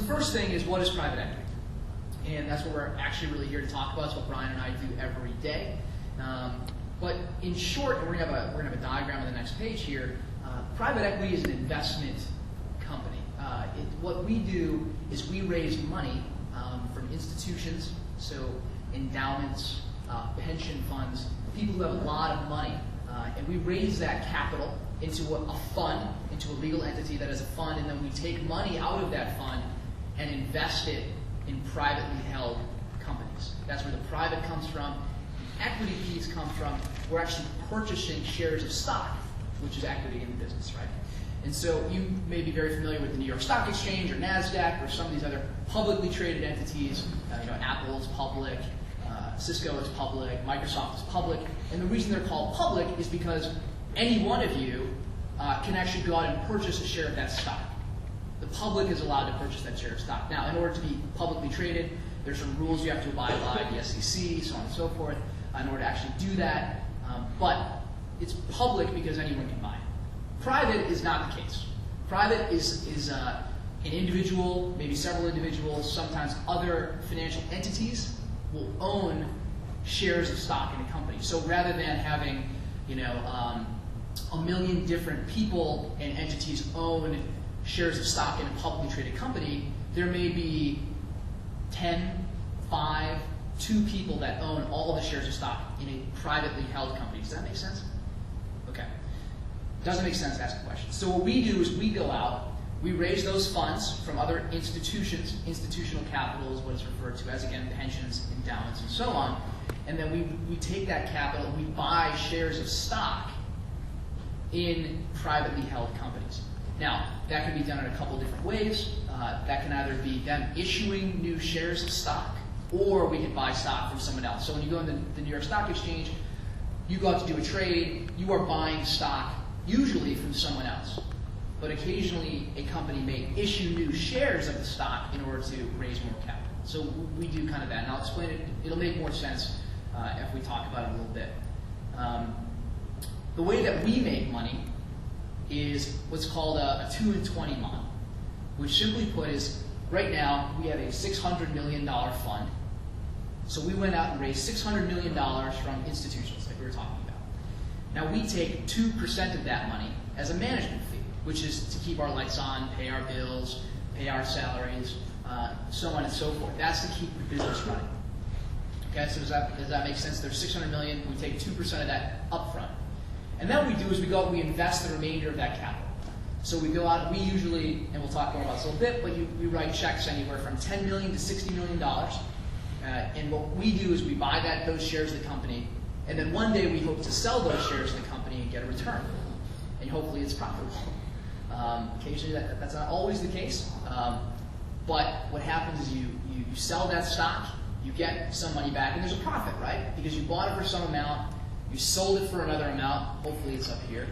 the first thing is, what is private equity? And that's what we're actually really here to talk about. It's what Brian and I do every day. But in short, and we're gonna have a diagram on the next page here. Private equity is an investment company. What we do is we raise money from institutions, so endowments, pension funds, people who have a lot of money, and we raise that capital into a fund, into a legal entity that is a fund, and then we take money out of that fund and invest it in privately held companies. That's where the private comes from. The equity piece comes from, we're actually purchasing shares of stock, which is equity in the business, right? And so you may be very familiar with the New York Stock Exchange or NASDAQ or some of these other publicly traded entities. Apple is public, Cisco is public, Microsoft is public. And the reason they're called public is because any one of you can actually go out and purchase a share of that stock. The public is allowed to purchase that share of stock. Now, in order to be publicly traded, there's some rules you have to abide by, the SEC, so on and so forth, in order to actually do that. But it's public because anyone can buy it. Private is not the case. Private is an individual, maybe several individuals, sometimes other financial entities will own shares of stock in a company. So rather than having, a million different people and entities own shares of stock in a publicly traded company, there may be 10, 5, 2 people that own all the shares of stock in a privately held company. Does that make sense? Okay. Doesn't make sense, ask a question. So what we do is we go out, we raise those funds from other institutions. Institutional capital is what it's referred to as, again, pensions, endowments, and so on. And then we take that capital, we buy shares of stock in privately held companies. Now, that can be done in a couple different ways. That can either be them issuing new shares of stock, or we can buy stock from someone else. So when you go into the New York Stock Exchange, you go out to do a trade, you are buying stock, usually from someone else. But occasionally, a company may issue new shares of the stock in order to raise more capital. So we do kind of that, and I'll explain it. It'll make more sense if we talk about it a little bit. The way that we make money is what's called a 2 and 20 model, which simply put is, right now, we have a $600 million fund. So we went out and raised $600 million from institutions, like we were talking about. Now we take 2% of that money as a management fee, which is to keep our lights on, pay our bills, pay our salaries, so on and so forth. That's to keep the business running. Okay, so does that make sense? There's $600 million, we take 2% of that up front. And then what we do is we go out and we invest the remainder of that capital. So we go out and we usually, and we'll talk more about this a little bit, but we write checks anywhere from $10 million to $60 million. And what we do is we buy those shares of the company, and then one day we hope to sell those shares of the company and get a return. And hopefully it's profitable. Occasionally that's not always the case. But what happens is you sell that stock, you get some money back, and there's a profit, right? Because you bought it for some amount, you sold it for another amount, hopefully it's up here,